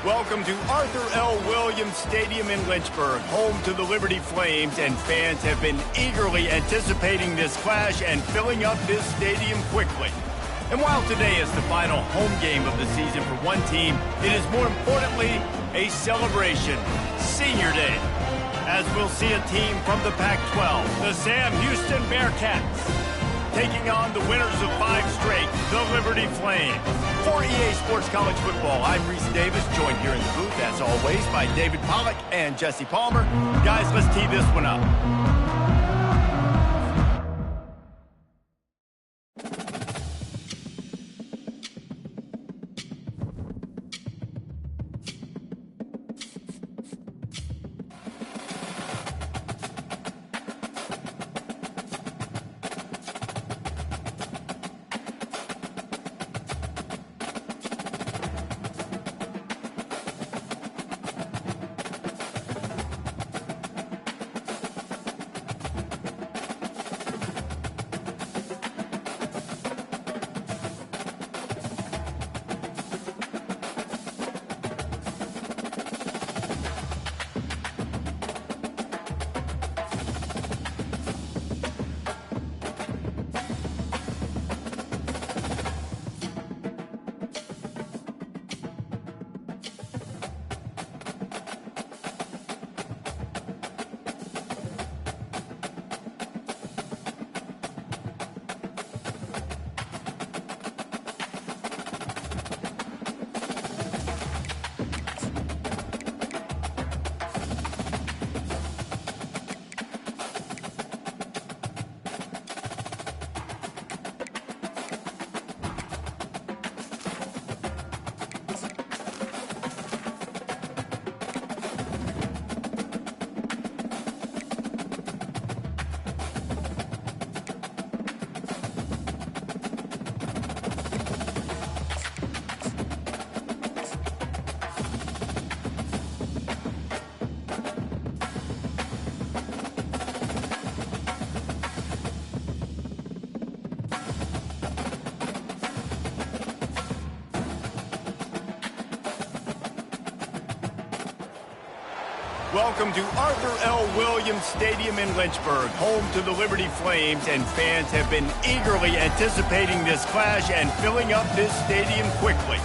Welcome to Arthur L. Williams Stadium in Lynchburg, home to the Liberty Flames, and fans have been eagerly anticipating this clash and filling up this stadium quickly. And while today is the final home game of the season for one team, it is more importantly a celebration, Senior Day, as we'll see a team from the Pac-12, the Sam Houston Bearcats, taking on the winners of 5 straight, the Liberty Flames. For EA Sports College Football, I'm Reese Davis, joined here in the booth, as always, by David Pollack and Jesse Palmer. Guys, let's tee this one up. Welcome to Arthur L. Williams Stadium in Lynchburg, home to the Liberty Flames, and fans have been eagerly anticipating this clash and filling up this stadium quickly.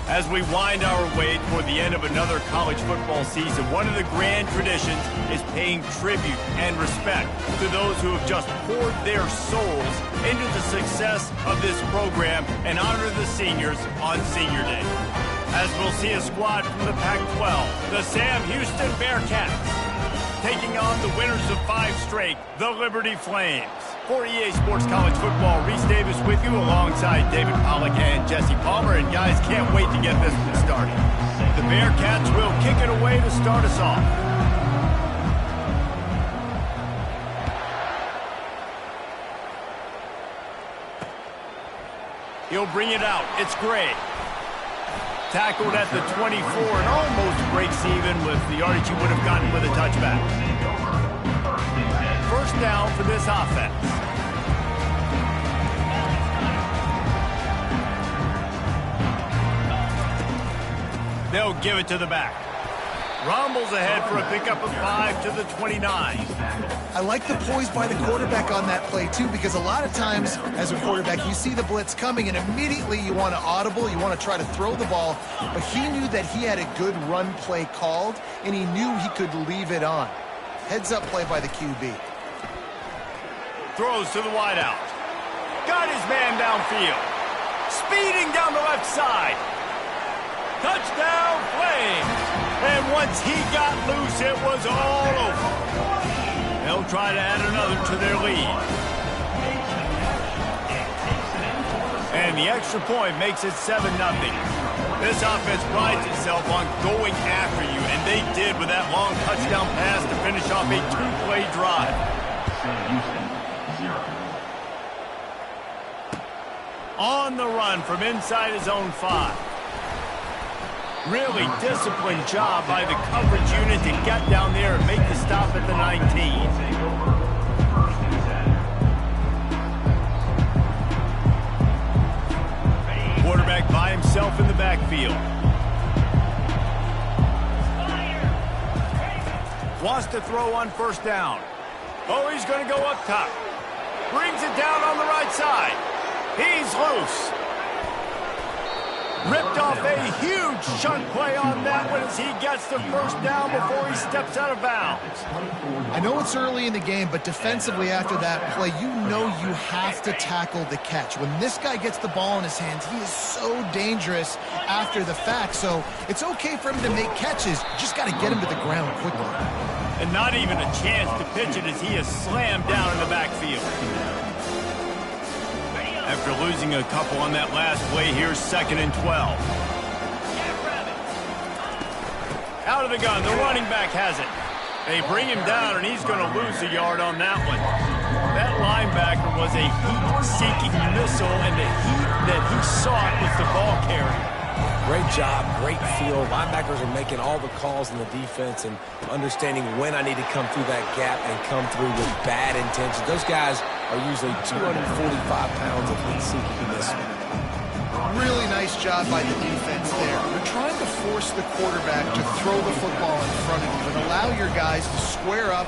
As we wind our way toward the end of another college football season, one of the grand traditions is paying tribute and respect to those who have just poured their souls into the success of this program and honor the seniors on Senior Day. As we'll see a squad from the Pac-12, the Sam Houston Bearcats, taking on the winners of 5 straight, the Liberty Flames. For EA Sports College Football, Reese Davis with you alongside David Pollack and Jesse Palmer. And guys, can't wait to get this one started. The Bearcats will kick it away to start us off. He'll bring it out. It's Gray. Tackled at the 24 and almost breaks even with the yardage he would have gotten with a touchback. First down for this offense. They'll give it to the back. Rumbles ahead for a pickup of 5 to the 29. I like the poise by the quarterback on that play, too, because a lot of times, as a quarterback, you see the blitz coming, and immediately you want to audible, you want to try to throw the ball, but he knew that he had a good run play called, and he knew he could leave it on. Heads-up play by the QB. Throws to the wideout. Got his man downfield. Speeding down the left side. Touchdown, Flames! And once he got loose, it was all over. They'll try to add another to their lead. And the extra point makes it 7-0. This offense prides itself on going after you, and they did with that long touchdown pass to finish off a 2-play drive. On the run from inside his own 5. Really disciplined job by the coverage unit to get down there and make the stop at the 19. Quarterback by himself in the backfield. Wants to throw on first down. Oh, he's going to go up top. Brings it down on the right side. He's loose. Ripped off a huge chunk play on that one as he gets the first down before he steps out of bounds. I know it's early in the game, but defensively after that play, you know you have to tackle the catch. When this guy gets the ball in his hands, he is so dangerous after the fact. So it's okay for him to make catches. You just got to get him to the ground quickly. And not even a chance to pitch it as he is slammed down in the backfield. After losing a couple on that last play, here's 2nd and 12. Out of the gun, the running back has it. They bring him down, and he's going to lose a yard on that one. That linebacker was a heat-seeking missile, and the heat that he sought was the ball carrier. Great job, great feel. Linebackers are making all the calls in the defense and understanding when I need to come through that gap and come through with bad intentions. Those guys are usually 245 pounds of heat-seeking missile. Really nice job by the defense there. You're trying to force the quarterback to throw the football in front of you and allow your guys to square up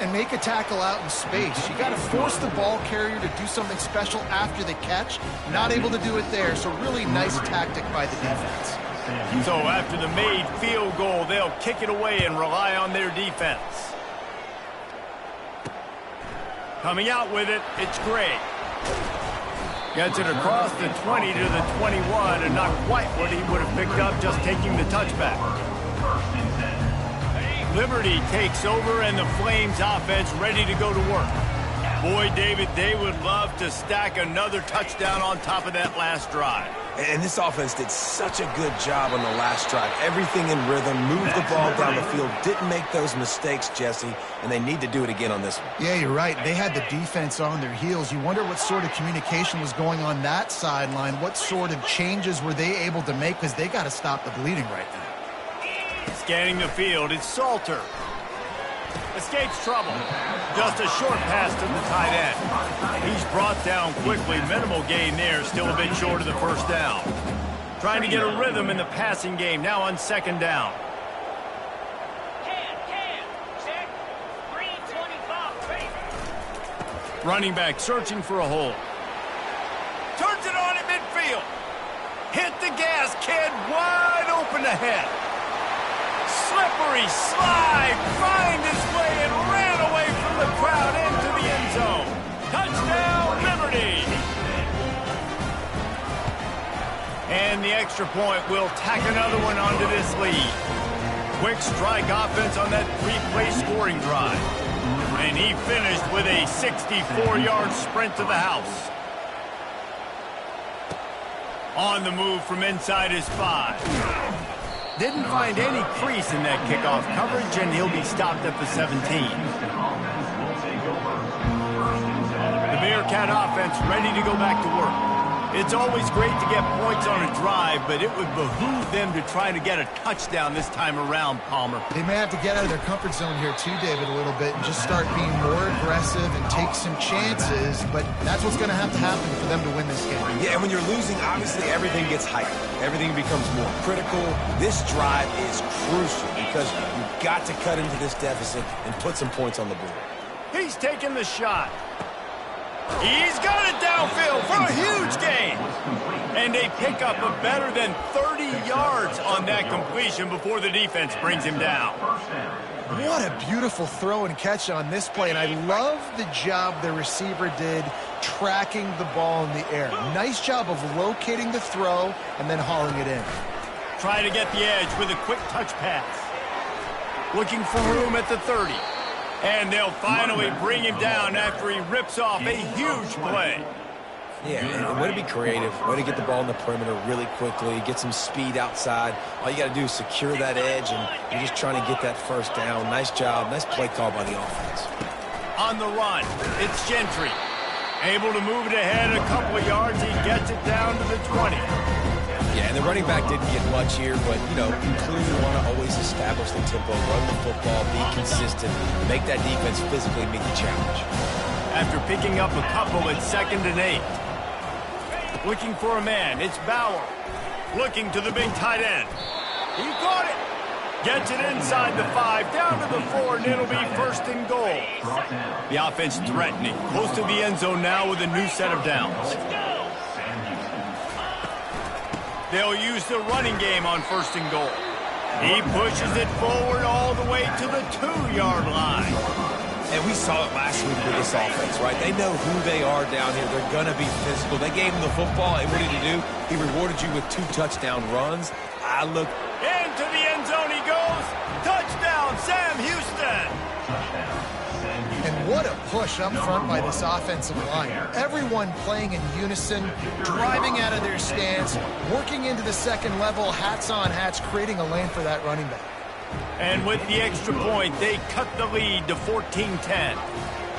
and make a tackle out in space. You got to force the ball carrier to do something special after the catch. Not able to do it there, so really nice tactic by the defense. So after the made field goal, they'll kick it away and rely on their defense. Coming out with it, it's Gray. Gets it across the 20 to the 21, and not quite what he would have picked up just taking the touchback. Liberty takes over, and the Flames offense ready to go to work. Boy, David, they would love to stack another touchdown on top of that last drive. And this offense did such a good job on the last drive. Everything in rhythm, moved the ball down the field, didn't make those mistakes, Jesse, and they need to do it again on this one. Yeah, you're right. They had the defense on their heels. You wonder what sort of communication was going on that sideline. What sort of changes were they able to make, because they got to stop the bleeding right now. Scanning the field, it's Salter. Escapes trouble. Just a short pass to the tight end. He's brought down quickly. Minimal gain there, still a bit short of the first down. Trying to get a rhythm in the passing game, now on 2nd down. Running back searching for a hole. Turns it on at midfield. Hit the gas, kid, wide open ahead. Slippery slide, find his way and ran away from the crowd into the end zone. Touchdown, Liberty! And the extra point will tack another one onto this lead. Quick strike offense on that 3-play scoring drive. And he finished with a 64-yard sprint to the house. On the move from inside his 5. Didn't find any crease in that kickoff coverage, and he'll be stopped at the 17. The Bearcat offense ready to go back to work. It's always great to get points on a drive, but it would behoove them to try to get a touchdown this time around, Palmer. They may have to get out of their comfort zone here too, David, a little bit and just start being more aggressive and take some chances, but that's what's going to happen for them to win this game. Yeah, and when you're losing, obviously everything gets heightened. Everything becomes more critical. This drive is crucial because you've got to cut into this deficit and put some points on the board. He's taking the shot. He's got it downfield for a huge gain. And they pick up a better than 30 yards on that completion before the defense brings him down. What a beautiful throw and catch on this play, and I love the job the receiver did tracking the ball in the air. Nice job of locating the throw and then hauling it in. Try to get the edge with a quick touch pass. Looking for room at the 30. And they'll finally bring him down after he rips off a huge play. Yeah, and way to be creative, way to get the ball in the perimeter really quickly, get some speed outside. All you got to do is secure that edge, and you're just trying to get that first down. Nice job, nice play call by the offense. On the run, it's Gentry. Able to move it ahead a couple of yards, he gets it down to the 20. Yeah, and the running back didn't get much here, but, you know, you clearly want to always establish the tempo, run the football, be consistent, make that defense physically meet the challenge. After picking up a couple, it's 2nd and 8. Looking for a man, it's Bauer. Looking to the big tight end. He caught it. Gets it inside the 5, down to the 4, and it'll be first and goal. The offense threatening, close to the end zone now with a new set of downs. They'll use the running game on first and goal. He pushes it forward all the way to the 2-yard line. And we saw it last week with this offense, right? They know who they are down here. They're going to be physical. They gave him the football, and what did he do? He rewarded you with 2 touchdown runs. Into the end zone he goes. Touchdown, Sam Houston. And what a push up front by this offensive line. Everyone playing in unison, driving out of their stance, working into the second level, hats on hats, creating a lane for that running back. And with the extra point, they cut the lead to 14-10.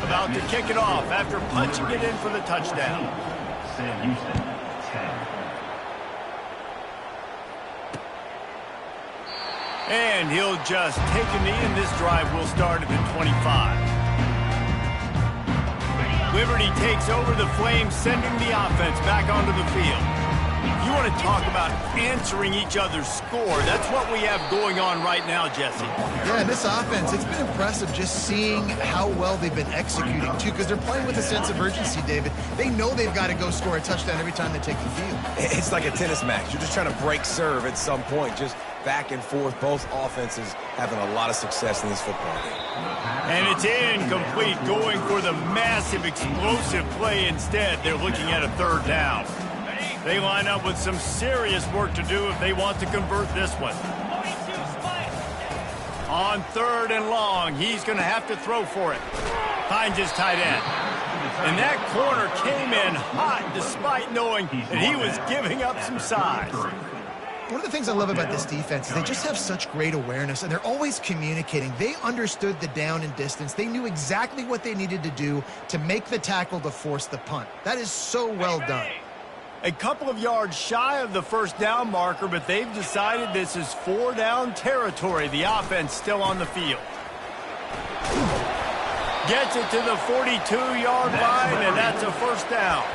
About to kick it off after punching it in for the touchdown. Sam Houston, 10. And he'll just take a knee, and this drive will start at the 25. Liberty takes over the Flames, sending the offense back onto the field. You want to talk about answering each other's score. That's what we have going on right now, Jesse. Yeah, this offense, it's been impressive just seeing how well they've been executing, too, because they're playing with a sense of urgency, David. They know they've got to go score a touchdown every time they take the field. It's like a tennis match. You're just trying to break serve at some point, just back and forth. Both offenses having a lot of success in this football game. And it's incomplete, going for the massive, explosive play instead. They're looking at a 3rd down. They line up with some serious work to do if they want to convert this one. On 3rd and long, he's going to have to throw for it. Finds his tight end. And that corner came in hot despite knowing that he was giving up some size. One of the things I love about this defense is they just have such great awareness, and they're always communicating. They understood the down and distance. They knew exactly what they needed to do to make the tackle to force the punt. That is so well done. A couple of yards shy of the 1st down marker, but they've decided this is 4-down territory. The offense still on the field. Gets it to the 42-yard line, and that's a 1st down.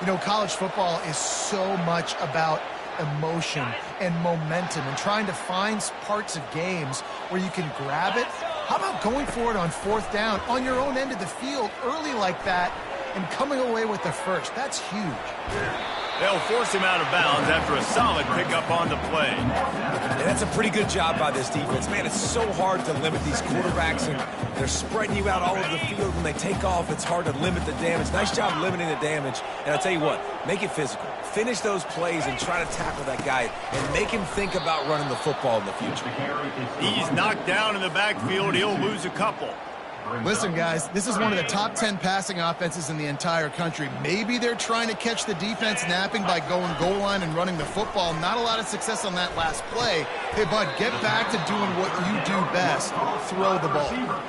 You know, college football is so much about emotion and momentum and trying to find parts of games where you can grab it. How about going for it on 4th down on your own end of the field early like that and coming away with the first? That's huge. They'll force him out of bounds after a solid pickup on the play. And that's a pretty good job by this defense. Man, it's so hard to limit these quarterbacks, and they're spreading you out all over the field. When they take off, it's hard to limit the damage. Nice job limiting the damage. And I'll tell you what, make it physical. Finish those plays and try to tackle that guy and make him think about running the football in the future. He's knocked down in the backfield. He'll lose a couple. Listen, guys, this is one of the top 10 passing offenses in the entire country. Maybe they're trying to catch the defense napping by going goal line and running the football. Not a lot of success on that last play. Hey, bud, get back to doing what you do best. Throw the ball.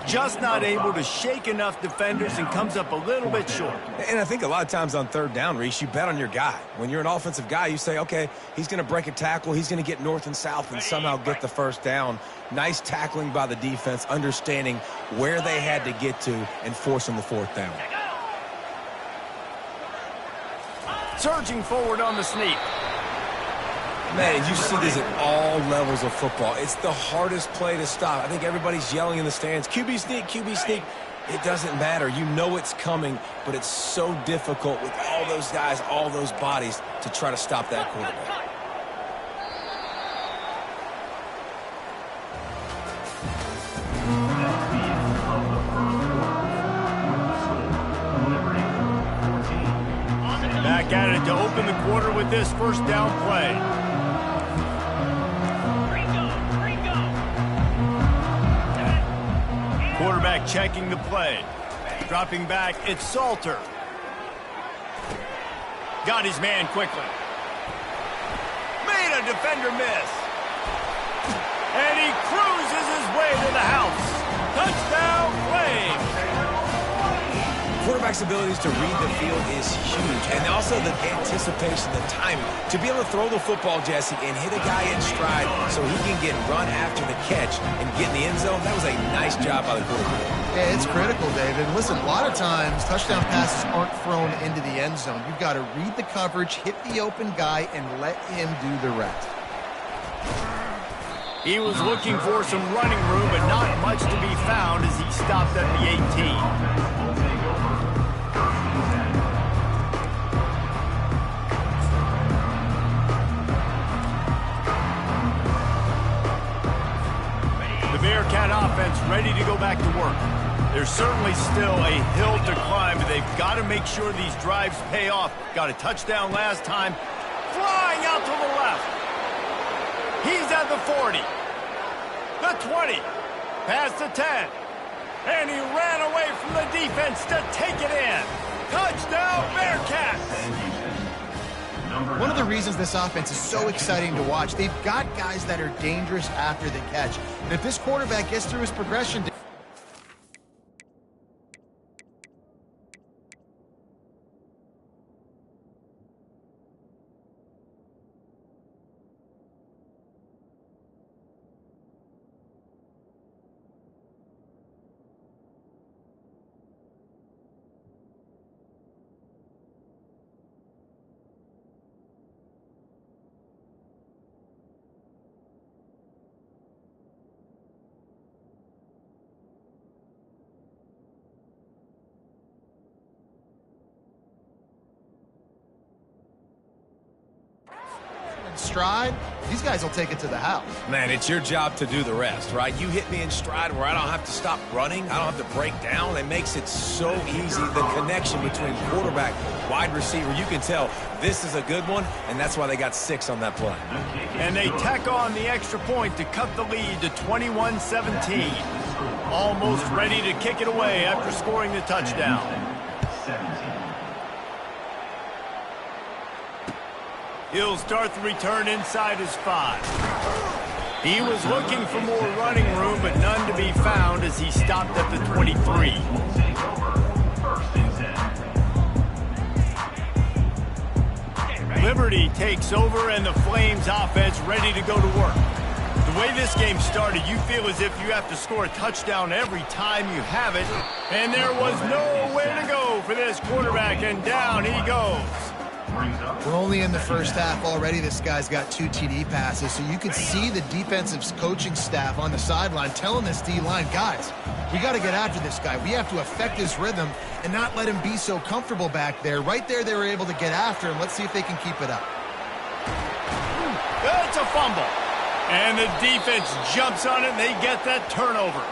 Just not able to shake enough defenders and comes up a little bit short. And I think a lot of times on 3rd down, Reese, you bet on your guy. When you're an offensive guy, you say, okay, he's going to break a tackle. He's going to get north and south and somehow get the 1st down. Nice tackling by the defense, understanding where they had to get to and forcing the 4th down. Surging forward on the sneak. Man, you see this at all levels of football. It's the hardest play to stop. I think everybody's yelling in the stands, QB sneak, QB sneak. It doesn't matter. You know it's coming, but it's so difficult with all those guys, all those bodies to try to stop that quarterback. Back at it to open the quarter with this 1st down play. Quarterback checking the play. Dropping back, it's Salter. Got his man quickly. Made a defender miss. And he cruises his way to the house. Touchdown, Flames. Quarterback's abilities to read the field is huge, and also the anticipation, the timing. To be able to throw the football, Jesse, and hit a guy in stride so he can get run after the catch and get in the end zone, that was a nice job by the quarterback. Yeah, it's critical, David. Listen, a lot of times touchdown passes aren't thrown into the end zone. You've got to read the coverage, hit the open guy, and let him do the rest. He was looking for some running room, but not much to be found as he stopped at the 18. The Bearcat offense ready to go back to work. There's certainly still a hill to climb, but they've got to make sure these drives pay off. Got a touchdown last time. Flying out to the left. He's at the 40. The 20. Past the 10. And he ran away from the defense to take it in. Touchdown, Bearcats! One of the reasons this offense is so exciting to watch, they've got guys that are dangerous after the catch. And if this quarterback gets through his progression... stride, these guys will take it to the house. Man, it's your job to do the rest, right? You hit me in stride where I don't have to stop running. I don't have to break down. It makes it so easy. The connection between quarterback, wide receiver, you can tell this is a good one, and that's why they got 6 on that play. And they tack on the extra point to cut the lead to 21-17. Almost ready to kick it away after scoring the touchdown. He'll start the return inside his 5. He was looking for more running room, but none to be found as he stopped at the 23. Liberty takes over, and the Flames offense ready to go to work. The way this game started, you feel as if you have to score a touchdown every time you have it. And there was nowhere to go for this quarterback, and down he goes. We're only in the first half already. This guy's got 2 TD passes, so you could see the defensive coaching staff on the sideline telling this D-line, guys, we got to get after this guy. We have to affect his rhythm and not let him be so comfortable back there. Right there, they were able to get after him. Let's see if they can keep it up. It's a fumble. And the defense jumps on it, and they get that turnover.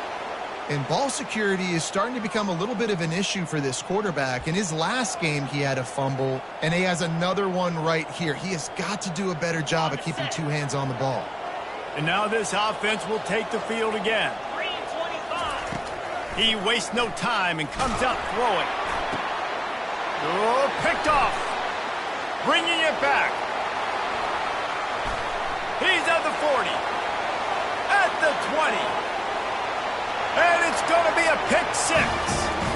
And ball security is starting to become a little bit of an issue for this quarterback. In his last game, he had a fumble, and he has another one right here. He has got to do a better job of keeping 2 hands on the ball. And now this offense will take the field again. He wastes no time and comes out throwing. Oh, picked off. Bringing it back. He's at the 40. At the 20. And it's going to be a pick 6.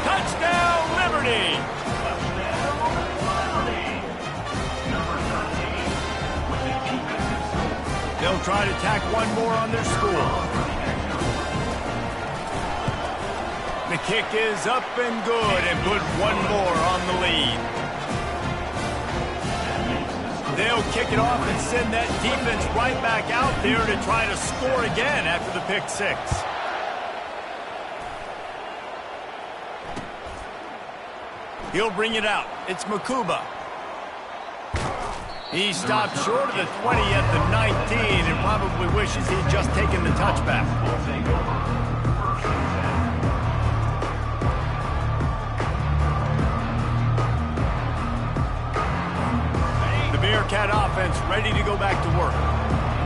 Touchdown, Liberty. They'll try to tack one more on their score. The kick is up and good and put one more on the lead. They'll kick it off and send that defense right back out there to try to score again after the pick 6. He'll bring it out. It's Makuba. He stopped short of the 20 at the 19 and probably wishes he'd just taken the touchback. The Bearcat offense ready to go back to work.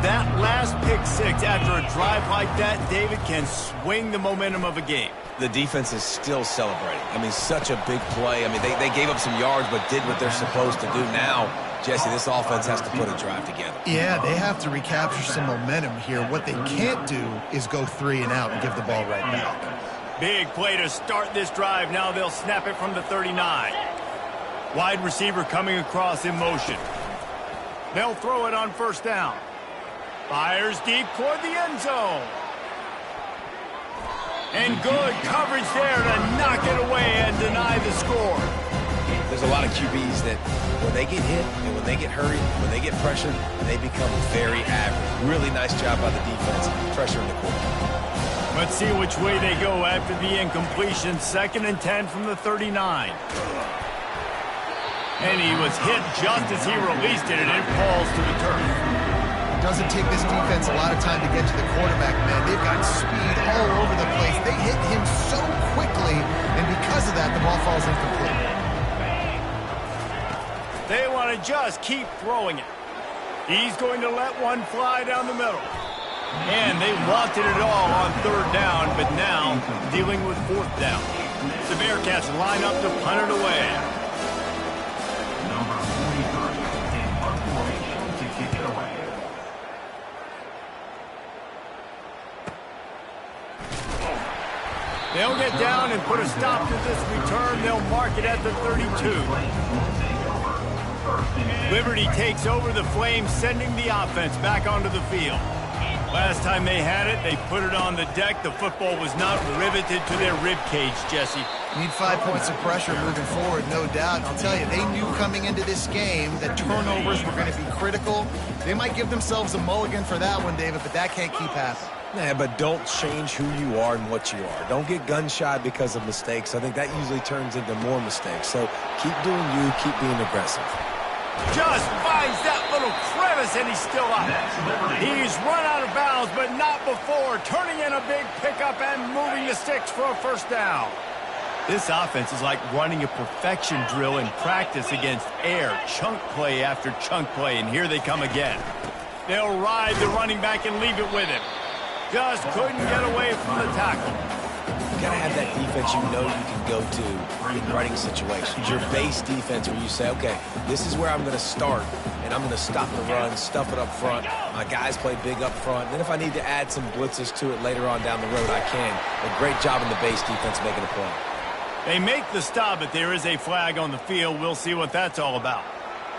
That last pick 6 after a drive like that, David, can swing the momentum of a game. The defense is still celebrating. I mean, such a big play. I mean, they gave up some yards but did what they're supposed to do. Now, Jesse, this offense has to put a drive together. Yeah, they have to recapture some momentum here. What they can't do is go 3 and out and give the ball right back. Big play to start this drive. Now they'll snap it from the 39. Wide receiver coming across in motion. They'll throw it on first down. Fires deep toward the end zone. And good coverage there to knock it away and deny the score. There's a lot of QBs that when they get hit and when they get hurried, when they get pressured, they become very average. Really nice job by the defense, pressuring the quarterback. Let's see which way they go after the incompletion. 2nd and 10 from the 39. And he was hit just as he released it, and it falls to the turf. It doesn't take this defense a lot of time to get to the quarterback, man. They've got speed all over the place. They hit him so quickly, and because of that, the ball falls incomplete. They want to just keep throwing it. He's going to let one fly down the middle. And they wanted it all on 3rd down, but now dealing with 4th down. The Bearcats line up to punt it away. Number 43 in punt formation to kick it away. They'll get down and put a stop to this return. They'll mark it at the 32. Liberty takes over the Flames, sending the offense back onto the field. Last time they had it, they put it on the deck. The football was not riveted to their rib cage, Jesse. Need 5 points of pressure moving forward, no doubt. And I'll tell you, they knew coming into this game that turnovers were going to be critical. They might give themselves a mulligan for that one, David, but that can't keep happening. Yeah, but don't change who you are and what you are. Don't get gun-shy because of mistakes. I think that usually turns into more mistakes. So keep doing you, keep being aggressive. Just finds that little crevice, and he's still up. He's run out of bounds, but not before. Turning in a big pickup and moving the sticks for a 1st down. This offense is like running a perfection drill in practice against air. Chunk play after chunk play, and here they come again. They'll ride the running back and leave it with him. Just couldn't get away from the tackle. You got to have that defense you know you can go to in running situations. Your base defense where you say, okay, this is where I'm going to start, and I'm going to stop the run, stuff it up front. My guys play big up front. Then if I need to add some blitzes to it later on down the road, I can. A great job in the base defense making a play. They make the stop, but there is a flag on the field. We'll see what that's all about.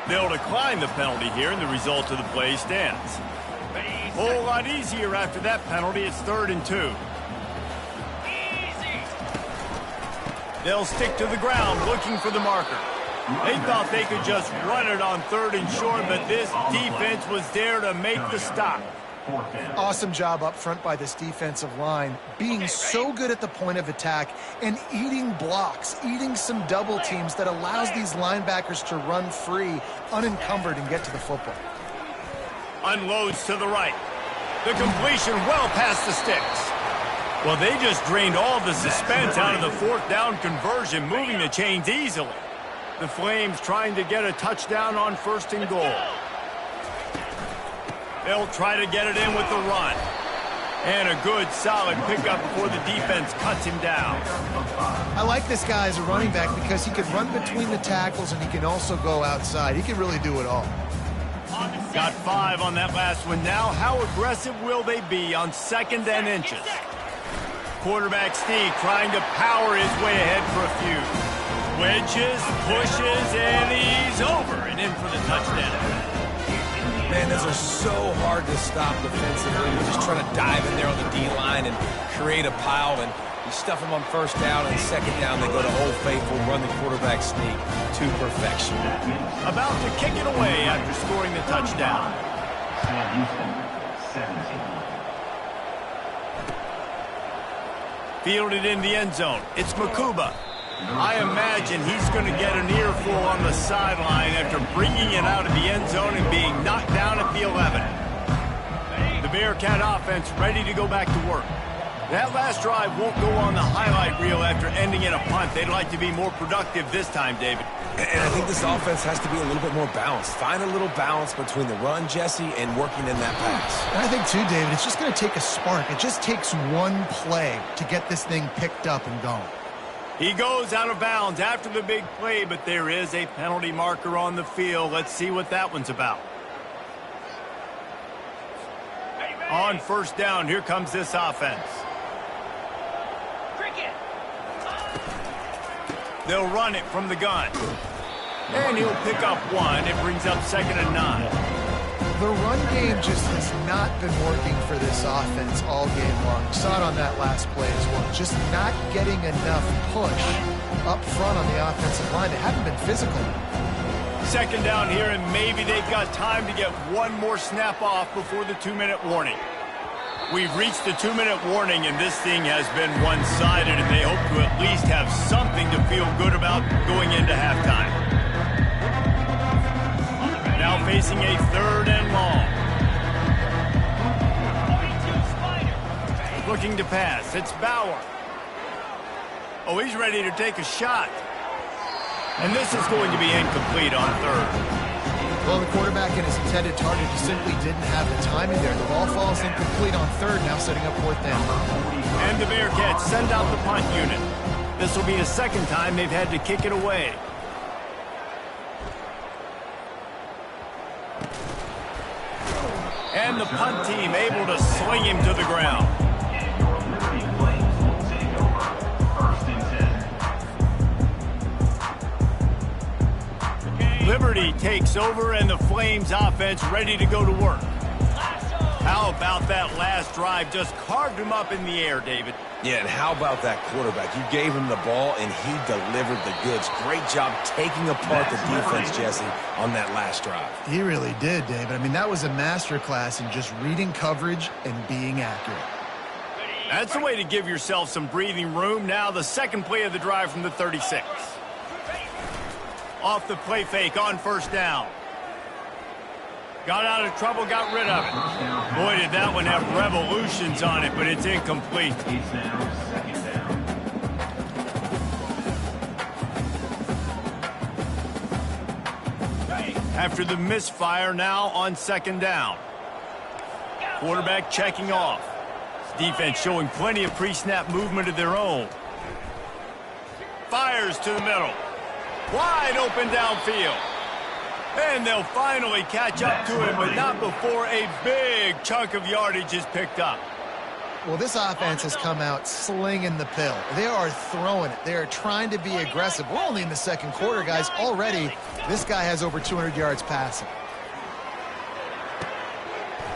They'll decline the penalty here, and the result of the play stands. A whole lot easier after that penalty. It's 3rd and 2. They'll stick to the ground looking for the marker. They thought they could just run it on 3rd and short, but this defense was there to make the stop. Awesome job up front by this defensive line, being so good at the point of attack and eating blocks, eating some double teams that allows these linebackers to run free, unencumbered, and get to the football. Unloads to the right. The completion well past the sticks. Well, they just drained all the suspense out of the 4th down conversion, moving the chains easily. The Flames trying to get a touchdown on 1st and goal. They'll try to get it in with the run. And a good, solid pickup before the defense cuts him down. I like this guy as a running back because he can run between the tackles and he can also go outside. He can really do it all. Got 5 on that last one. Now, how aggressive will they be on 2nd and inches? Quarterback sneak trying to power his way ahead for a few. Wedges, pushes, and he's over and in for the touchdown. Man, those are so hard to stop defensively. You're just trying to dive in there on the D-line and create a pile, and you stuff them on 1st down, and 2nd down they go to Old Faithful, run the quarterback sneak to perfection. About to kick it away after scoring the touchdown. Fielded in the end zone. It's Makuba. I imagine he's going to get an earful on the sideline after bringing it out of the end zone and being knocked down at the 11. The Bearcat offense ready to go back to work. That last drive won't go on the highlight reel after ending in a punt. They'd like to be more productive this time, David. And I think this offense has to be a little bit more balanced. Find a little balance between the run, Jesse, and working in that pass. And I think, too, David, it's just going to take a spark. It just takes one play to get this thing picked up and going. He goes out of bounds after the big play, but there is a penalty marker on the field. Let's see what that one's about. On 1st down, here comes this offense. They'll run it from the gun. And he'll pick up 1. It brings up 2nd and 9. The run game just has not been working for this offense all game long. We saw it on that last play as well. Just not getting enough push up front on the offensive line. They haven't been physical. Second down here, and maybe they've got time to get one more snap off before the 2-minute warning. We've reached the 2-minute warning, and this thing has been one-sided, and they hope to at least have something to feel good about going into halftime. Now facing a 3rd and long. Looking to pass. It's Bauer. Oh, he's ready to take a shot. And this is going to be incomplete on 3rd. Well, the quarterback and his intended target just simply didn't have the timing there. The ball falls incomplete on 3rd, now setting up 4th down. And the Bearcats send out the punt unit. This will be the 2nd time they've had to kick it away. And the punt team able to sling him to the ground. Liberty takes over, and the Flames offense ready to go to work. How about that last drive? Just carved him up in the air, David. Yeah, and how about that quarterback? You gave him the ball, and he delivered the goods. Great job taking apart the defense, Jesse, on that last drive. He really did, David. I mean, that was a masterclass in just reading coverage and being accurate. That's the way to give yourself some breathing room. Now the 2nd play of the drive from the 36. Off the play fake on 1st down. Got out of trouble, got rid of it. Boy, did that one have revolutions on it, but it's incomplete. It's now 2nd down. After the misfire, now on 2nd down. Quarterback checking off. Defense showing plenty of pre-snap movement of their own. Fires to the middle. Wide open downfield. And they'll finally catch up to him, but not before a big chunk of yardage is picked up. Well, this offense has come out slinging the pill. They are throwing it. They are trying to be aggressive. We're only in the 2nd quarter, guys. Already, this guy has over 200 yards passing.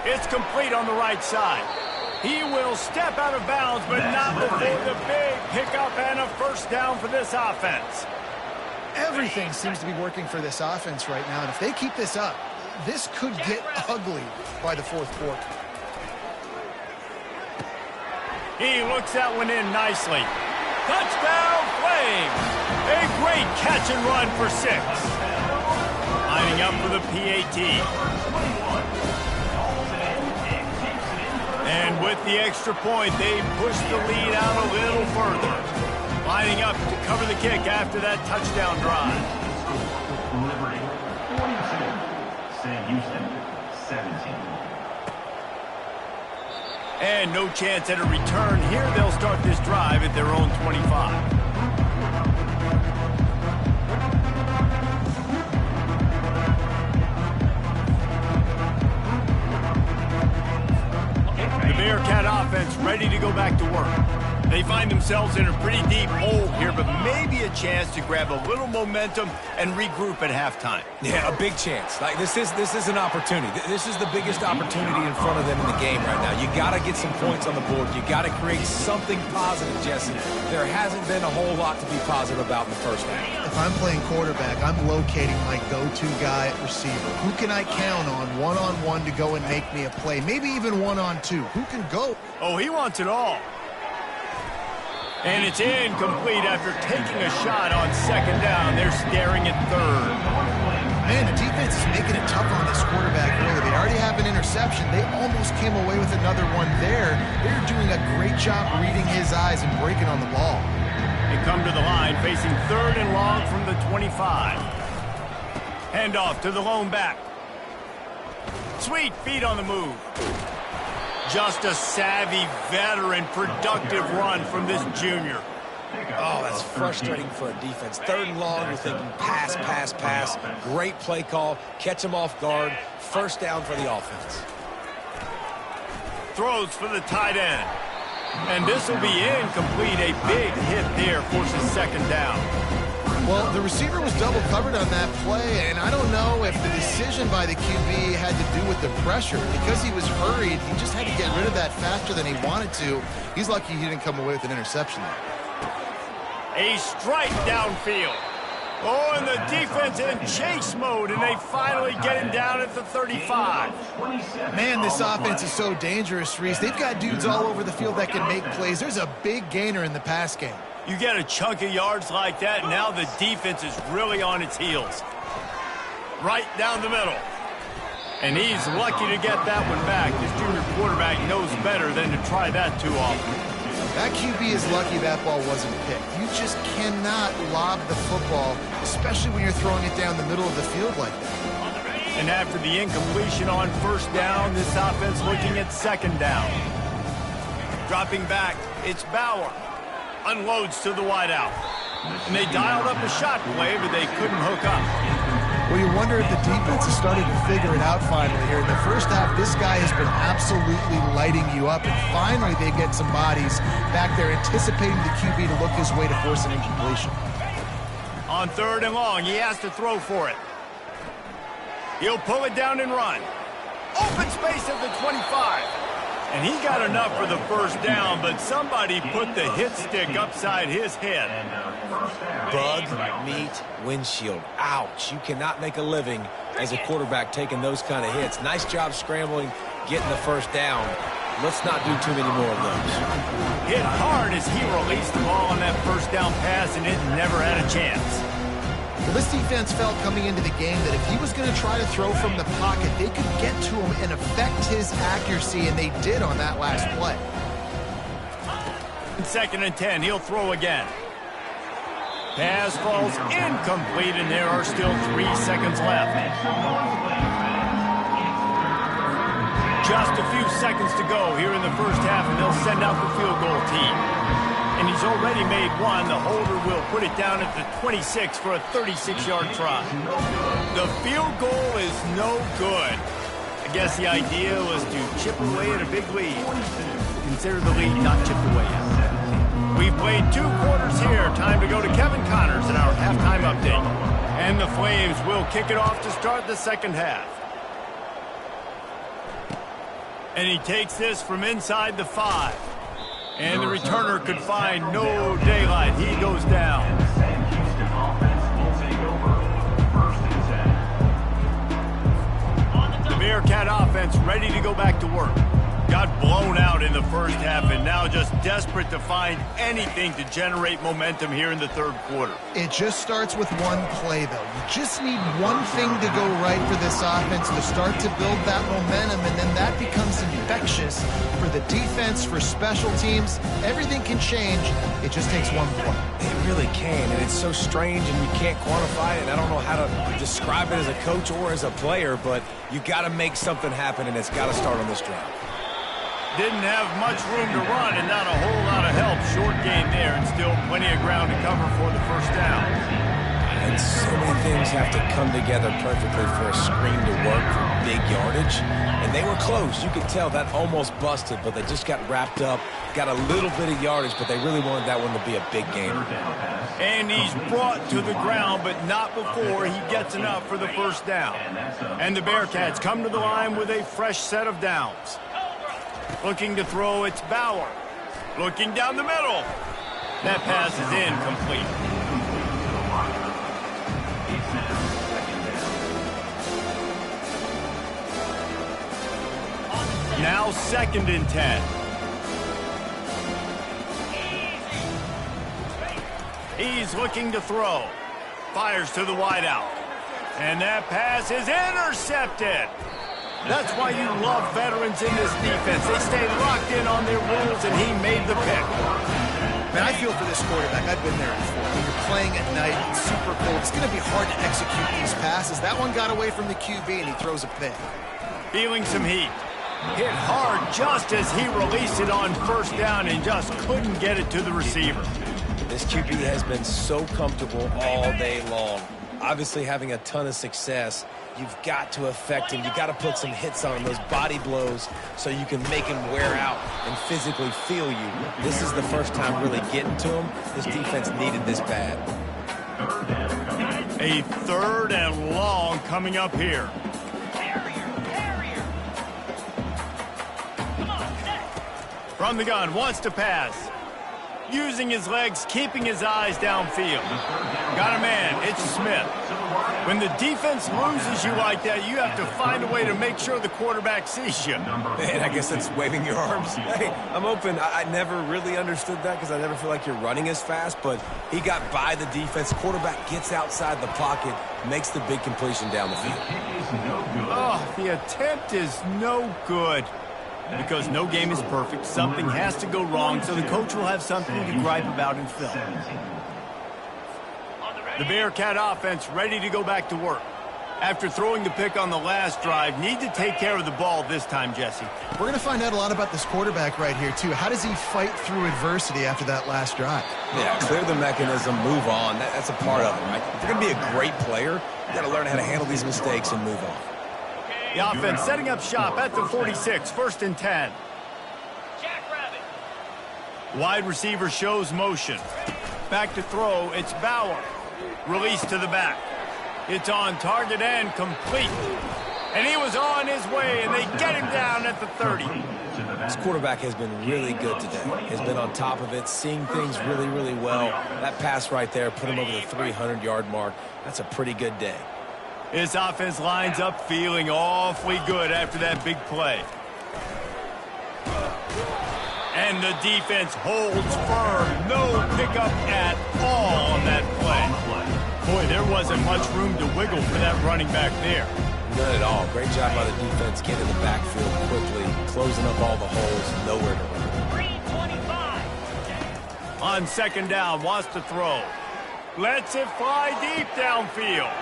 It's complete on the right side. He will step out of bounds, but not before the big pickup and a 1st down for this offense. Everything seems to be working for this offense right now, and if they keep this up, this could get ugly by the 4th quarter. He looks that one in nicely. Touchdown, Flames! A great catch and run for 6. Lining up for the PAT. And with the extra point, they push the lead out a little further. Lining up to cover the kick after that touchdown drive. Liberty 42, Sam Houston 17. And no chance at a return here. They'll start this drive at their own 25. The Bearcat offense ready to go back to work. They find themselves in a pretty deep hole here, but maybe a chance to grab a little momentum and regroup at halftime. Yeah, a big chance. Like this is an opportunity. This is the biggest opportunity in front of them in the game right now. You got to get some points on the board. You got to create something positive, Jesse. There hasn't been a whole lot to be positive about in the 1st half. If I'm playing quarterback, I'm locating my go-to guy at receiver. Who can I count on one-on-one to go and make me a play? Maybe even one-on-two. Who can go? Oh, he wants it all. And it's incomplete after taking a shot on 2nd down. They're staring at 3rd. Man, the defense is making it tough on this quarterback early. They already have an interception. They almost came away with another one there. They're doing a great job reading his eyes and breaking on the ball. They come to the line facing 3rd and long from the 25. Handoff to the lone back. Sweet feet on the move. Just a savvy, veteran, productive run from this junior. Oh, that's frustrating for a defense. 3rd and long, you're thinking pass, pass, pass. Great play call. Catch them off guard. 1st down for the offense. Throws for the tight end. And this will be incomplete. A big hit there forces 2nd down. Well, the receiver was double covered on that play, and I don't know if the decision by the QB had to do with the pressure. Because he was hurried, he just had to get rid of that faster than he wanted to. He's lucky he didn't come away with an interception there. A strike downfield. Oh, and the defense in chase mode, and they finally get him down at the 35. Man, this offense is so dangerous, Reese. They've got dudes all over the field that can make plays. There's a big gainer in the pass game. You get a chunk of yards like that, and now the defense is really on its heels. Right down the middle. And he's lucky to get that one back. This junior quarterback knows better than to try that too often. That QB is lucky that ball wasn't picked. You just cannot lob the football, especially when you're throwing it down the middle of the field like that. And after the incompletion on first down, this offense looking at second down. Dropping back, it's Bauer. Unloads to the wideout. And they dialed up a shot play, but they couldn't hook up. Well, you wonder if the defense is starting to figure it out finally here. In the first half, this guy has been absolutely lighting you up, and finally they get some bodies back there anticipating the QB to look his way to force an incompletion. On third and long, he has to throw for it. He'll pull it down and run. Open space at the 25. And he got enough for the first down, but somebody put the hit stick upside his head. Bug, meat, windshield. Ouch. You cannot make a living as a quarterback taking those kind of hits. Nice job scrambling, getting the first down. Let's not do too many more of those. Hit hard as he released the ball on that first down pass, and it never had a chance. Well, this defense felt coming into the game that if he was going to try to throw from the pocket, they could get to him and affect his accuracy, and they did on that last play. Second and 10, he'll throw again. Pass falls incomplete, and there are still 3 seconds left. Just a few seconds to go here in the first half, and they'll send out the field goal team. And he's already made one. The holder will put it down at the 26 for a 36-yard try. The field goal is no good. I guess the idea was to chip away at a big lead. Consider the lead not chipped away yet. We've played 2 quarters here. Time to go to Kevin Connors in our halftime update. And the Flames will kick it off to start the second half. And he takes this from inside the 5. And the returner could find no daylight. He goes down. The Bearcat offense ready to go back to work. Got blown out in the first half and now just desperate to find anything to generate momentum here in the third quarter. It just starts with one play, though. You just need one thing to go right for this offense to start to build that momentum, and then that becomes infectious for the defense, for special teams. Everything can change. It just takes one play. It really can, and it's so strange, and you can't quantify it, and I don't know how to describe it as a coach or as a player, but you got to make something happen, and it's got to start on this drive. Didn't have much room to run and not a whole lot of help. Short gain there and still plenty of ground to cover for the first down. And so many things have to come together perfectly for a screen to work for big yardage. And they were close. You could tell that almost busted, but they just got wrapped up, got a little bit of yardage, but they really wanted that one to be a big gainer. And he's brought to the ground, but not before he gets enough for the first down. And the Bearcats come to the line with a fresh set of downs. Looking to throw, it's Bauer. Looking down the middle. That pass is incomplete. Now 2nd and 10. He's looking to throw. Fires to the wideout. And that pass is intercepted. That's why you love veterans in this defense. They stay locked in on their rules, and he made the pick. Man, I feel for this quarterback. I've been there before. When you're playing at night, it's super cold. It's going to be hard to execute these passes. That one got away from the QB, and he throws a pick. Feeling some heat. Hit hard just as he released it on first down and just couldn't get it to the receiver. This QB has been so comfortable all day long. Obviously having a ton of success. You've got to affect him. You've got to put some hits on him, those body blows, so you can make him wear out and physically feel you. This is the first time really getting to him. This defense needed this bad. A 3rd and long coming up here. From the gun, wants to pass. using his legs, keeping his eyes downfield. Got a man, it's Smith. When the defense loses you like that, you have to find a way to make sure the quarterback sees you. Man, I guess that's waving your arms. Hey, I'm open. I never really understood that because I never feel like you're running as fast, but he got by the defense. Quarterback gets outside the pocket, makes the big completion down the field. Oh, the attempt is no good. Because no game is perfect, something has to go wrong, so the coach will have something to gripe about in film. The Bearcat offense ready to go back to work. After throwing the pick on the last drive, need to take care of the ball this time, Jesse. We're going to find out a lot about this quarterback right here, too. How does he fight through adversity after that last drive? Yeah, clear the mechanism, move on. That's a part of it, right? If you're going to be a great player, you got to learn how to handle these mistakes and move on. The offense setting up shop at the 46, 1st and 10. Wide receiver shows motion. Back to throw, it's Bauer. Release to the back. It's on target and complete. And he was on his way, and they get him down at the 30. This quarterback has been really good today. Has been on top of it, seeing things really, really well. That pass right there put him over the 300-yard mark. That's a pretty good day. This offense lines up feeling awfully good after that big play. And the defense holds firm. No pickup at all on that play. Boy, there wasn't much room to wiggle for that running back there. None at all. Great job by the defense getting in the backfield quickly, closing up all the holes, nowhere to run. 325. On 2nd down, wants to throw. Lets it fly deep downfield.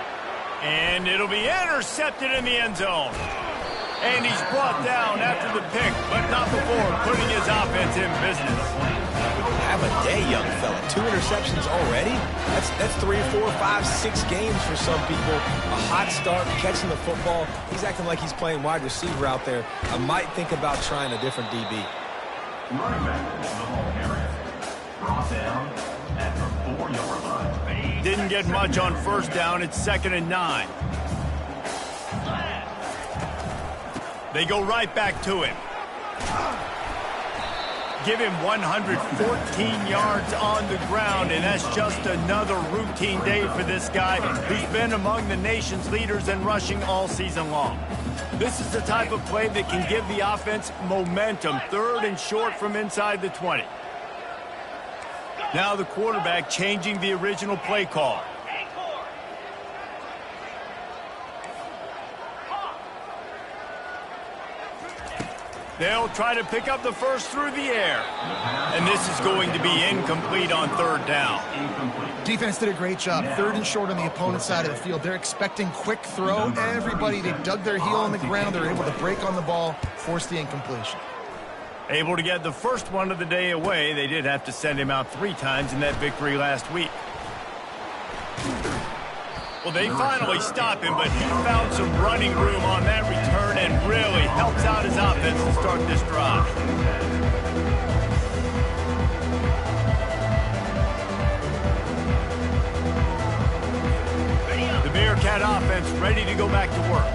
And it'll be intercepted in the end zone. And he's brought down after the pick, but not before putting his offense in business. Have a day, young fella. 2 interceptions already? That's 3, 4, 5, 6 games for some people. A hot start, catching the football. He's acting like he's playing wide receiver out there. I might think about trying a different DB. Running back into the home area. Brought down at the 4-yard line. Didn't get much on 1st down. It's 2nd and 9. They go right back to him. Give him 114 yards on the ground, and that's just another routine day for this guy who's been among the nation's leaders in rushing all season long. This is the type of play that can give the offense momentum. 3rd and short from inside the 20. Now the quarterback changing the original play call. They'll try to pick up the first through the air. And this is going to be incomplete on 3rd down. Defense did a great job. 3rd and short on the opponent's side of the field. They're expecting quick throw. Everybody, they dug their heel on the ground. They're able to break on the ball, force the incompletion. Able to get the first one of the day away. They did have to send him out 3 times in that victory last week. Well, they finally stop him, but he found some running room on that return and really helps out his offense to start this drive. The Bearcat offense ready to go back to work.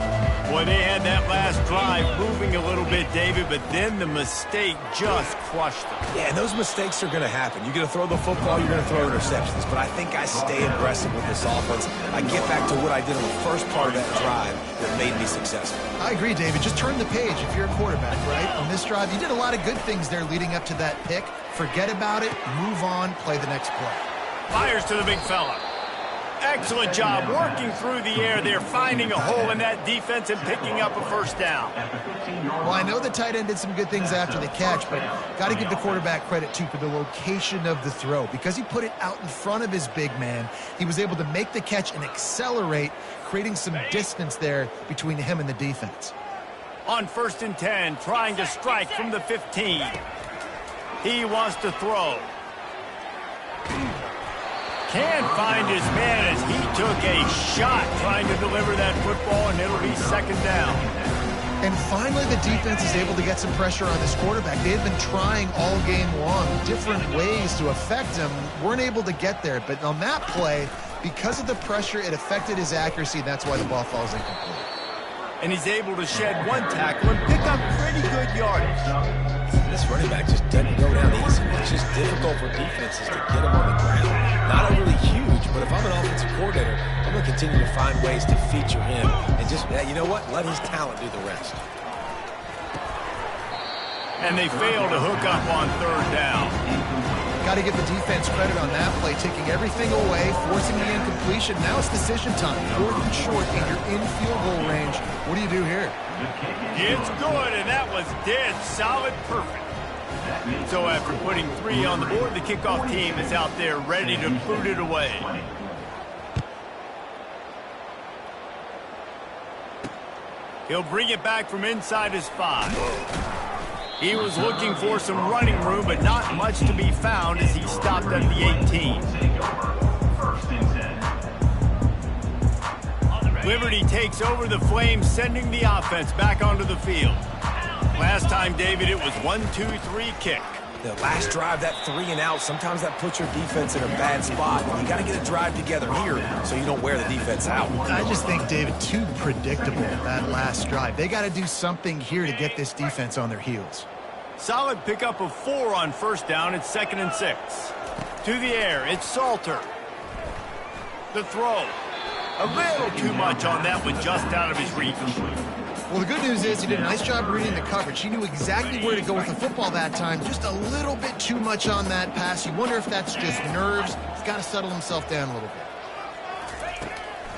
Boy, they had that last drive moving a little bit, David, but then the mistake just crushed them. Yeah, and those mistakes are going to happen. You're going to throw the football, you're going to throw interceptions. But I think I stay aggressive with this offense. I get back to what I did on the first part of that drive that made me successful. I agree, David. Just turn the page if you're a quarterback, right? On this drive, you did a lot of good things there leading up to that pick. Forget about it, move on, play the next play. Fires to the big fella. Excellent job working through the air there, finding a hole in that defense and picking up a 1st down. Well, I know the tight end did some good things after the catch, but got to give the quarterback credit, too, for the location of the throw. Because he put it out in front of his big man, he was able to make the catch and accelerate, creating some distance there between him and the defense. On 1st and 10, trying to strike from the 15. He wants to throw. Can't find his man as he took a shot trying to deliver that football, and it'll be 2nd down. And finally, the defense is able to get some pressure on this quarterback. They had been trying all game long different ways to affect him. Weren't able to get there, but on that play, because of the pressure, it affected his accuracy, and that's why the ball falls incomplete. And he's able to shed one tackle and pick up pretty good yardage. This running back just doesn't go down easy. It's just difficult for defenses to get him on the ground. Not overly huge, but if I'm an offensive coordinator, I'm going to continue to find ways to feature him. And just, you know what? Let his talent do the rest. And they fail to hook up on third down. Got to give the defense credit on that play, taking everything away, forcing the incompletion. Now it's decision time. 4th and short, and you're in field goal range. What do you do here? It's good, and that was dead solid perfect. So after putting 3 on the board, the kickoff team is out there ready to boot it away. He'll bring it back from inside his 5. He was looking for some running room, but not much to be found as he stopped at the 18. Liberty takes over the Flames, sending the offense back onto the field. Last time, David, it was 1-2-3 kick. The last drive, that 3 and out, sometimes that puts your defense in a bad spot. You got to get a drive together here so you don't wear the defense out. I just think, David, too predictable, that last drive. They got to do something here to get this defense on their heels. Solid pickup of 4 on first down. It's 2nd and 6. To the air, it's Salter. The throw. A little too much on that one, just out of his reach. Well, the good news is he did a nice job reading the coverage. He knew exactly where to go with the football that time. Just a little bit too much on that pass. You wonder if that's just nerves. He's got to settle himself down a little bit.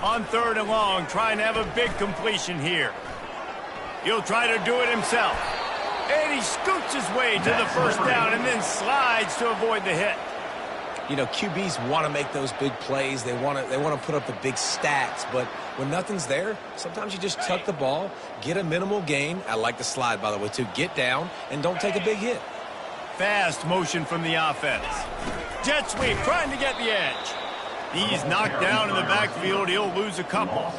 On 3rd and long, trying to have a big completion here. He'll try to do it himself. And he scoots his way to the first down and then slides to avoid the hit. You know, QBs want to make those big plays. They want to put up the big stats. But when nothing's there, sometimes you just tuck the ball, get a minimal gain. I like the slide, by the way, too. Get down and don't take a big hit. Fast motion from the offense. Jet sweep, trying to get the edge. He's knocked down in the backfield. He'll lose a couple.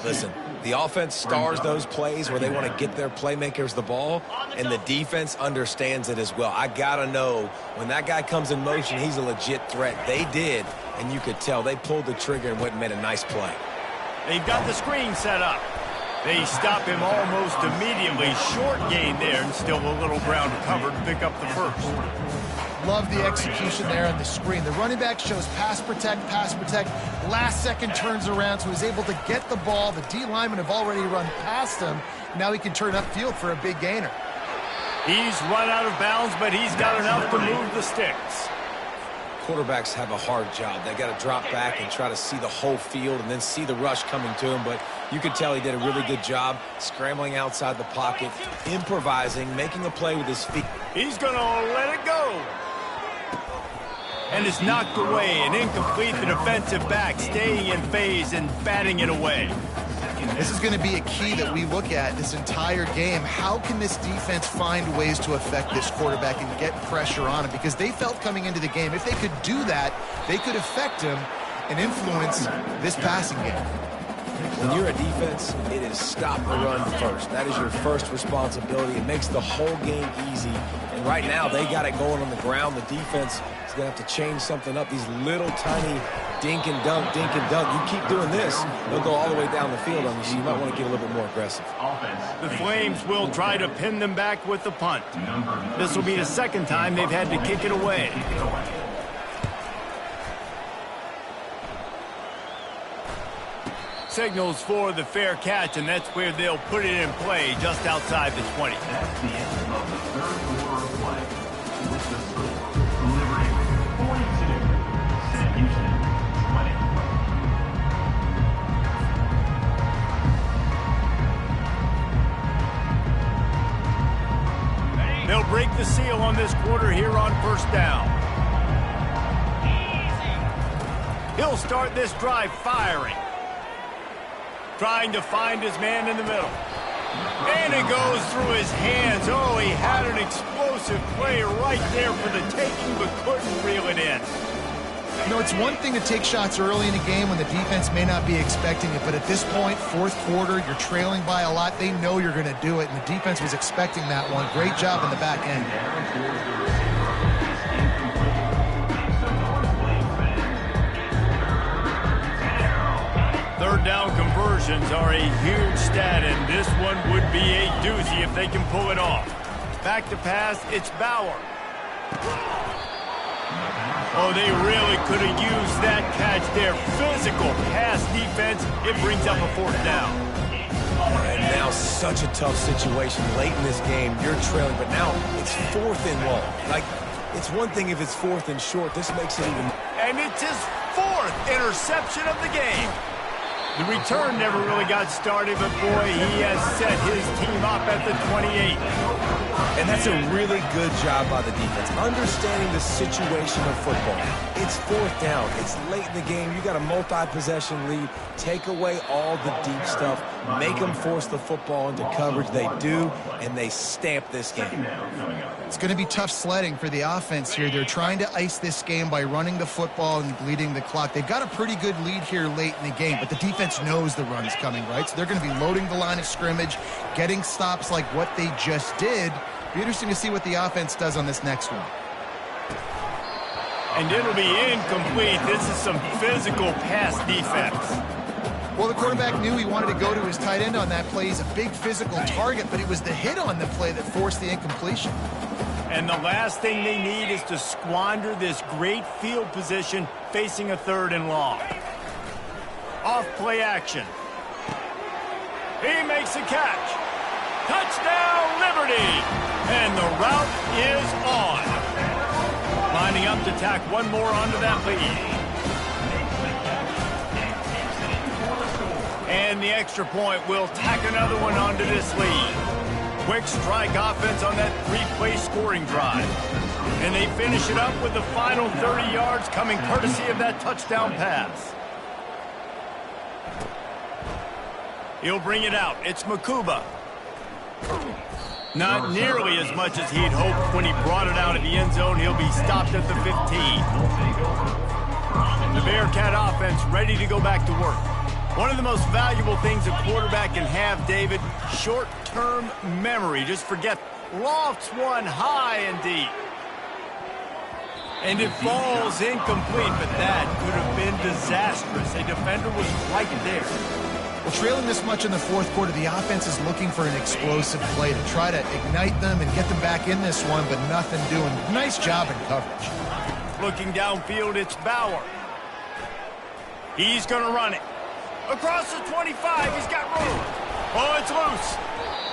Listen, the offense stars those plays where they want to get their playmakers the ball, and the defense understands it as well. I got to know when that guy comes in motion, he's a legit threat. They did, and you could tell they pulled the trigger and went and made a nice play. They've got the screen set up. They stop him almost immediately. Short gain there, and still a little ground covered to pick up the first. Love the execution there on the screen. The running back shows pass protect, last second turns around, so he's able to get the ball. The D linemen have already run past him. Now he can turn upfield for a big gainer. He's run out of bounds, but he's got enough to move the sticks. Quarterbacks have a hard job. They got to drop back and try to see the whole field and then see the rush coming to him. But you could tell he did a really good job scrambling outside the pocket, improvising, making a play with his feet. He's going to let it go. And it's knocked away and incomplete. The defensive back staying in phase and batting it away. This is going to be a key that we look at this entire game. How can this defense find ways to affect this quarterback and get pressure on him? Because they felt coming into the game, if they could do that, they could affect him and influence this passing game. When you're a defense, it is stop the run first. That is your first responsibility. It makes the whole game easy. And right now, they got it going on the ground. The defense is going to have to change something up. These little tiny dink and dunk. You keep doing this, they'll go all the way down the field on you, so you might want to get a little bit more aggressive. The Flames will try to pin them back with the punt. This will be the second time they've had to kick it away. Signals for the fair catch, and that's where they'll put it in play just outside the 20. That's the end of the third quarter of play. With the score, Liberty 42, Sam Houston 20. They'll break the seal on this quarter here on first down. He'll start this drive firing. Trying to find his man in the middle. And it goes through his hands. Oh, he had an explosive play right there for the taking, but couldn't reel it in. You know, it's one thing to take shots early in a game when the defense may not be expecting it, but at this point, fourth quarter, you're trailing by a lot. They know you're going to do it, and the defense was expecting that one. Great job in the back end. Third down conversions are a huge stat, and this one would be a doozy if they can pull it off. Back to pass, it's Bauer. Oh, they really could have used that catch there. Physical pass defense. It brings up a fourth down. And now such a tough situation late in this game. You're trailing, but now it's 4th and long. Like, it's one thing if it's 4th and short. This makes it even... And it's his 4th interception of the game. The return never really got started, but boy, he has set his team up at the 28. And that's a really good job by the defense, understanding the situation of football. It's 4th down. It's late in the game. You got a multi-possession lead. Take away all the deep stuff. Make them force the football into coverage. They do, and they stamp this game. It's going to be tough sledding for the offense here. They're trying to ice this game by running the football and bleeding the clock. They've got a pretty good lead here late in the game, but the defense knows the run's coming, right? So they're going to be loading the line of scrimmage, getting stops like what they just did. Be interesting to see what the offense does on this next one. And it'll be incomplete. This is some physical pass defense. Well, the quarterback knew he wanted to go to his tight end on that play. He's a big physical target, but it was the hit on the play that forced the incompletion. And the last thing they need is to squander this great field position facing a 3rd and long. Off play action. He makes a catch. Touchdown, Liberty! And the route is on. Lining up to tack one more onto that lead. And the extra point will tack another one onto this lead. Quick strike offense on that 3-play scoring drive. And they finish it up with the final 30 yards coming courtesy of that touchdown pass. He'll bring it out. It's Makuba. Not nearly as much as he'd hoped when he brought it out of the end zone. He'll be stopped at the 15. The Bearcat offense ready to go back to work. One of the most valuable things a quarterback can have, David, short-term memory. Just forget, lofts one high and deep. And it falls incomplete, but that could have been disastrous. A defender was right there. Well, trailing this much in the 4th quarter, the offense is looking for an explosive play to try to ignite them and get them back in this one, but nothing doing. Nice job in coverage. Looking downfield, it's Bauer. He's going to run it. Across the 25, he's got room. Oh, it's loose.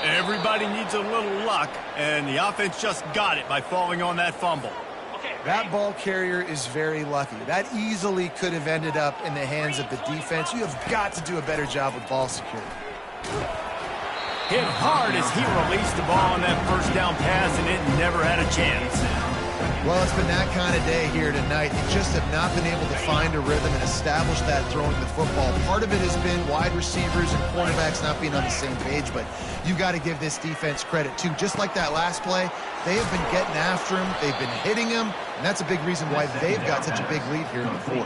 Everybody needs a little luck, and the offense just got it by falling on that fumble. That ball carrier is very lucky. That easily could have ended up in the hands of the defense. You have got to do a better job with ball security. Hit hard as he released the ball on that first down pass, and it never had a chance. Well, it's been that kind of day here tonight. They just have not been able to find a rhythm and establish that throwing the football. Part of it has been wide receivers and quarterbacks not being on the same page, but you got to give this defense credit, too. Just like that last play, they have been getting after him. They've been hitting him, and that's a big reason why they've got such a big lead here in the 4th.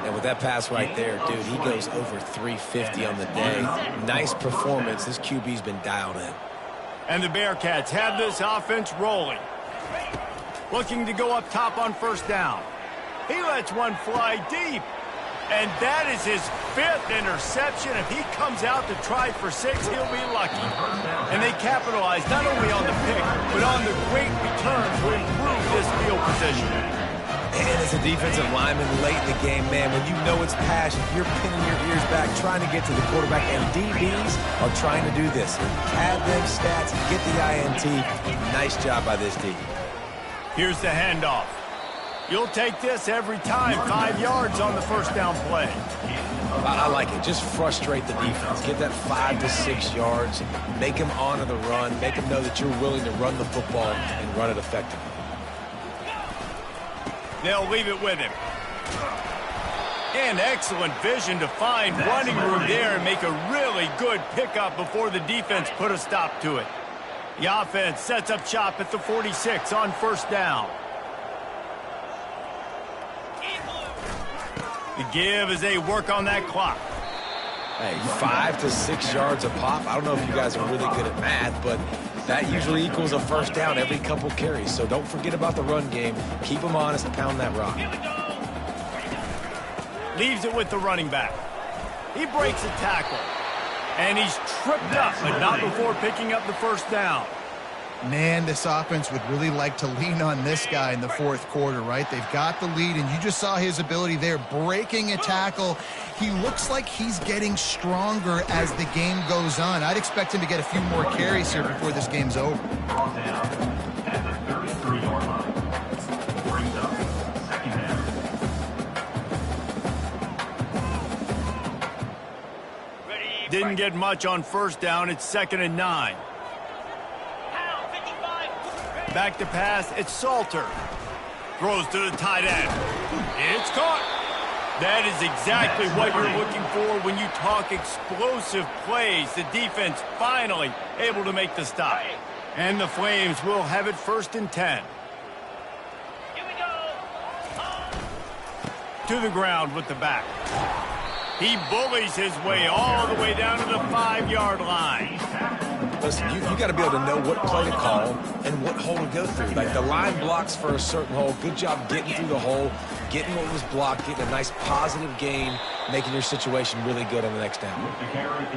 And with that pass right there, dude, he goes over 350 on the day. Nice performance. This QB's been dialed in. And the Bearcats have this offense rolling. Looking to go up top on first down. He lets one fly deep. And that is his 5th interception. If he comes out to try for 6, he'll be lucky. And they capitalize not only on the pick, but on the great return to improve this field position. And as a defensive lineman late in the game, man, when you know it's passion, you're pinning your ears back, trying to get to the quarterback, and DBs are trying to do this. Pad them stats, get the INT. Nice job by this D. Here's the handoff. You'll take this every time. 5 yards on the first down play. I like it. Just frustrate the defense. Get that 5 to 6 yards. Make them honor the run. Make them know that you're willing to run the football and run it effectively. They'll leave it with him. And excellent vision to find running room there and make a really good pickup before the defense put a stop to it. The offense sets up shop at the 46 on first down. The give as they work on that clock. Hey, 5 to 6 yards a pop. I don't know if you guys are really good at math, but that usually equals a first down every couple carries. So don't forget about the run game. Keep them honest and pound that rock. Leaves it with the running back. He breaks a tackle. And he's tripped up, but not before picking up the first down. Man, this offense would really like to lean on this guy in the fourth quarter, right? They've got the lead, and you just saw his ability there, breaking a tackle. He looks like he's getting stronger as the game goes on. I'd expect him to get a few more carries here before this game's over. Ball down at the 33-yard line. Brings up second down. Didn't get much on first down. It's 2nd and 9. Back to pass. It's Salter. Throws to the tight end. It's caught. That is exactly what you're looking for when you talk explosive plays. The defense finally able to make the stop. And the Flames will have it 1st and 10. Here we go. To the ground with the back. He bullies his way all the way down to the 5-yard line. Listen, you got to be able to know what play to call and what hole to go through. Like the line blocks for a certain hole. Good job getting through the hole, getting what was blocked, getting a nice positive gain, making your situation really good on the next down.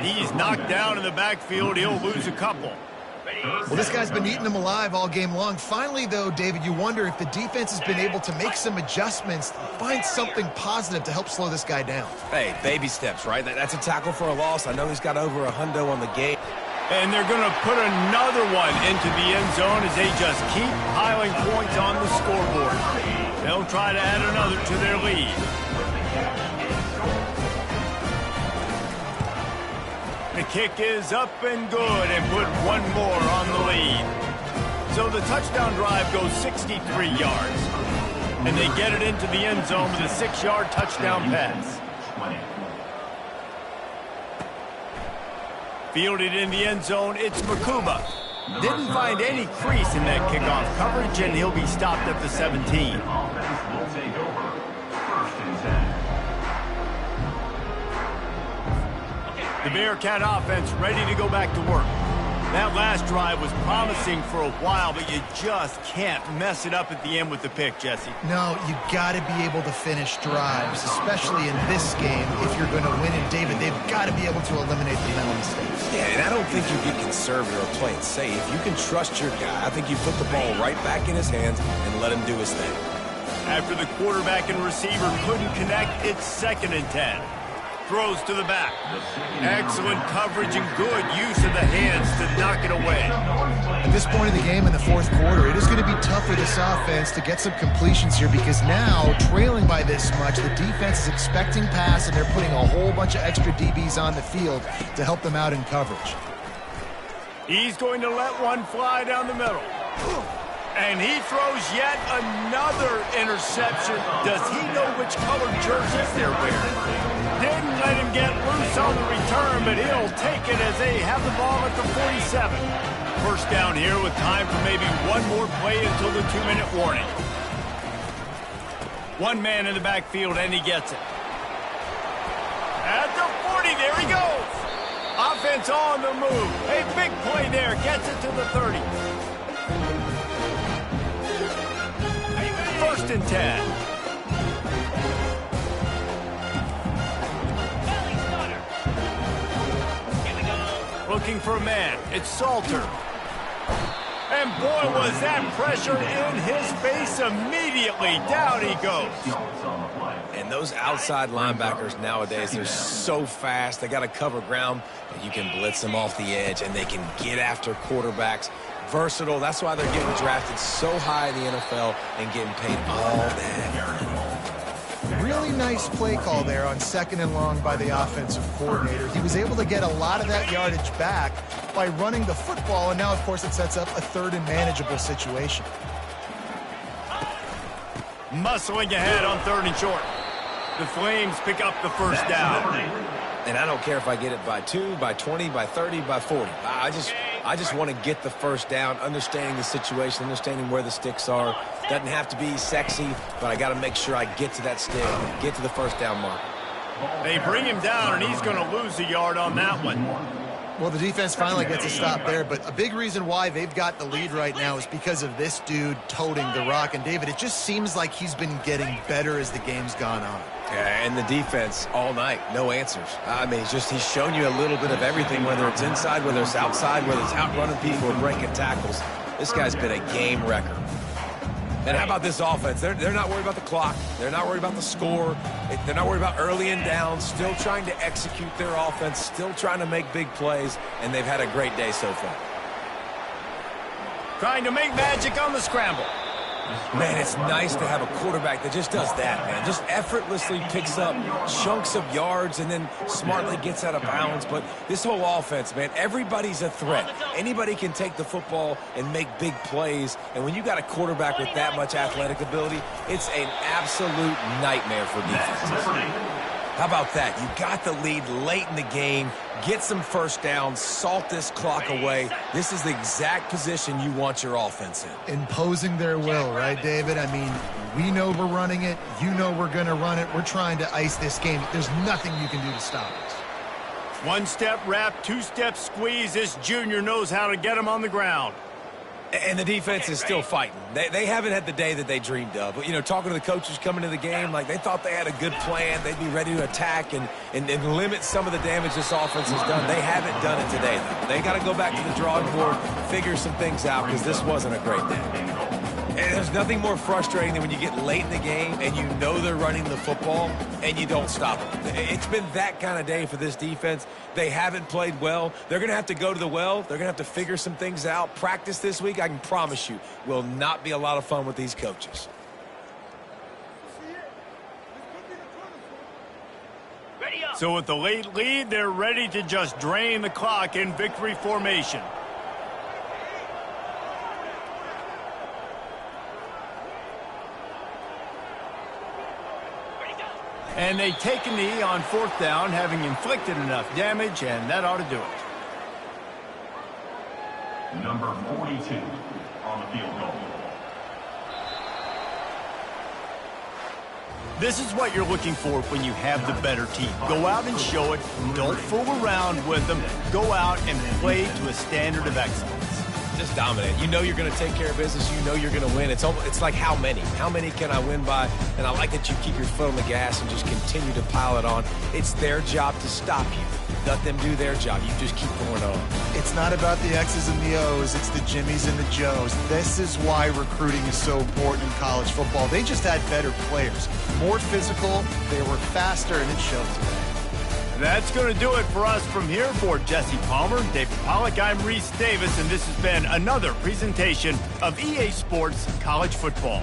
He's knocked down in the backfield. He'll lose a couple. Well, this guy's been eating them alive all game long. Finally, though, David, you wonder if the defense has been able to make some adjustments, find something positive to help slow this guy down. Hey, baby steps, right? That's a tackle for a loss. I know he's got over $100 on the game. And they're going to put another one into the end zone as they just keep piling points on the scoreboard. They'll try to add another to their lead. The kick is up and good and put one more on the lead. So the touchdown drive goes 63 yards. And they get it into the end zone with a 6-yard touchdown pass. Fielded in the end zone, it's Makuba. Didn't find any crease in that kickoff coverage, and he'll be stopped at the 17. Offense will take over 1st and 10. The Bearcat offense ready to go back to work. That last drive was promising for a while, but you just can't mess it up at the end with the pick, Jesse. No, you got to be able to finish drives, especially in this game. If you're going to win it, David, they've got to be able to eliminate the mental mistakes. Yeah, and I don't think you get conservative or play it safe. You can trust your guy. I think you put the ball right back in his hands and let him do his thing. After the quarterback and receiver couldn't connect, it's 2nd and 10. Throws to the back. Excellent coverage and good use of the hands to knock it away. At this point in the game in the fourth quarter, it is going to be tough for this offense to get some completions here because now, trailing by this much, the defense is expecting pass and they're putting a whole bunch of extra DBs on the field to help them out in coverage. He's going to let one fly down the middle. And he throws yet another interception. Does he know which colored jerseys they're wearing? Didn't let him get loose on the return, but he'll take it as they have the ball at the 47. First down here with time for maybe one more play until the 2-minute warning. One man in the backfield, and he gets it. At the 40, there he goes. Offense on the move. A big play there, gets it to the 30. 1st and 10. Looking for a man. It's Salter. And boy, was that pressure in his face immediately. Down he goes. And those outside linebackers nowadays, they're so fast. They got to cover ground, and you can blitz them off the edge, and they can get after quarterbacks. Versatile. That's why they're getting drafted so high in the NFL and getting paid all that. Really nice play call there on 2nd and long by the offensive coordinator. He was able to get a lot of that yardage back by running the football, and now, of course, it sets up a 3rd and manageable situation. Muscling ahead on 3rd and short. The Flames pick up the first down. And I don't care if I get it by 2, by 20, by 30, by 40. I just want to get the first down, understanding the situation, understanding where the sticks are. Doesn't have to be sexy, but I got to make sure I get to that stick, get to the first down mark. They bring him down, and he's going to lose a yard on that one. Well, the defense finally gets a stop there, but a big reason why they've got the lead right now is because of this dude toting the rock. And, David, it just seems like he's been getting better as the game's gone on. Yeah, and the defense all night, no answers. I mean, he's shown you a little bit of everything, whether it's inside, whether it's outside, whether it's outrunning people or breaking tackles. This guy's been a game wrecker. And how about this offense? They're not worried about the clock. They're not worried about the score. They're not worried about early and down. Still trying to execute their offense. Still trying to make big plays. And they've had a great day so far. Trying to make magic on the scramble. Man, it's nice to have a quarterback that just does that, man. Just effortlessly picks up chunks of yards and then smartly gets out of bounds. But this whole offense, man, everybody's a threat. Anybody can take the football and make big plays. And when you got a quarterback with that much athletic ability, it's an absolute nightmare for defenses. How about that? You got the lead late in the game. Get some first downs. Salt this clock away. This is the exact position you want your offense in. Imposing their will, right, David? I mean, we know we're running it. You know we're going to run it. We're trying to ice this game. There's nothing you can do to stop us. One-step wrap, two-step squeeze. This junior knows how to get him on the ground. And the defense is still fighting. They haven't had the day that they dreamed of. You know, talking to the coaches coming to the game, like they thought they had a good plan. They'd be ready to attack and limit some of the damage this offense has done. They haven't done it today, though. They got to go back to the drawing board, figure some things out, because this wasn't a great day. And there's nothing more frustrating than when you get late in the game and you know they're running the football and you don't stop them. It's been that kind of day for this defense. They haven't played well. They're going to have to go to the well. They're going to have to figure some things out. Practice this week, I can promise you, will not be a lot of fun with these coaches. So with the late lead, they're ready to just drain the clock in victory formation. And they take a knee on fourth down, having inflicted enough damage, and that ought to do it. Number 42 on the field goal. This is what you're looking for when you have the better team. Go out and show it. Don't fool around with them. Go out and play to a standard of excellence. Just dominate. You know you're going to take care of business. You know you're going to win. It's like how many? How many can I win by? And I like that you keep your foot on the gas and just continue to pile it on. It's their job to stop you. Let them do their job. You just keep going on. It's not about the X's and the O's. It's the Jimmies and the Joes. This is why recruiting is so important in college football. They just had better players. More physical. They were faster, and it shows today. That's going to do it for us from here. For Jesse Palmer, David Pollack, I'm Reese Davis, and this has been another presentation of EA Sports College Football.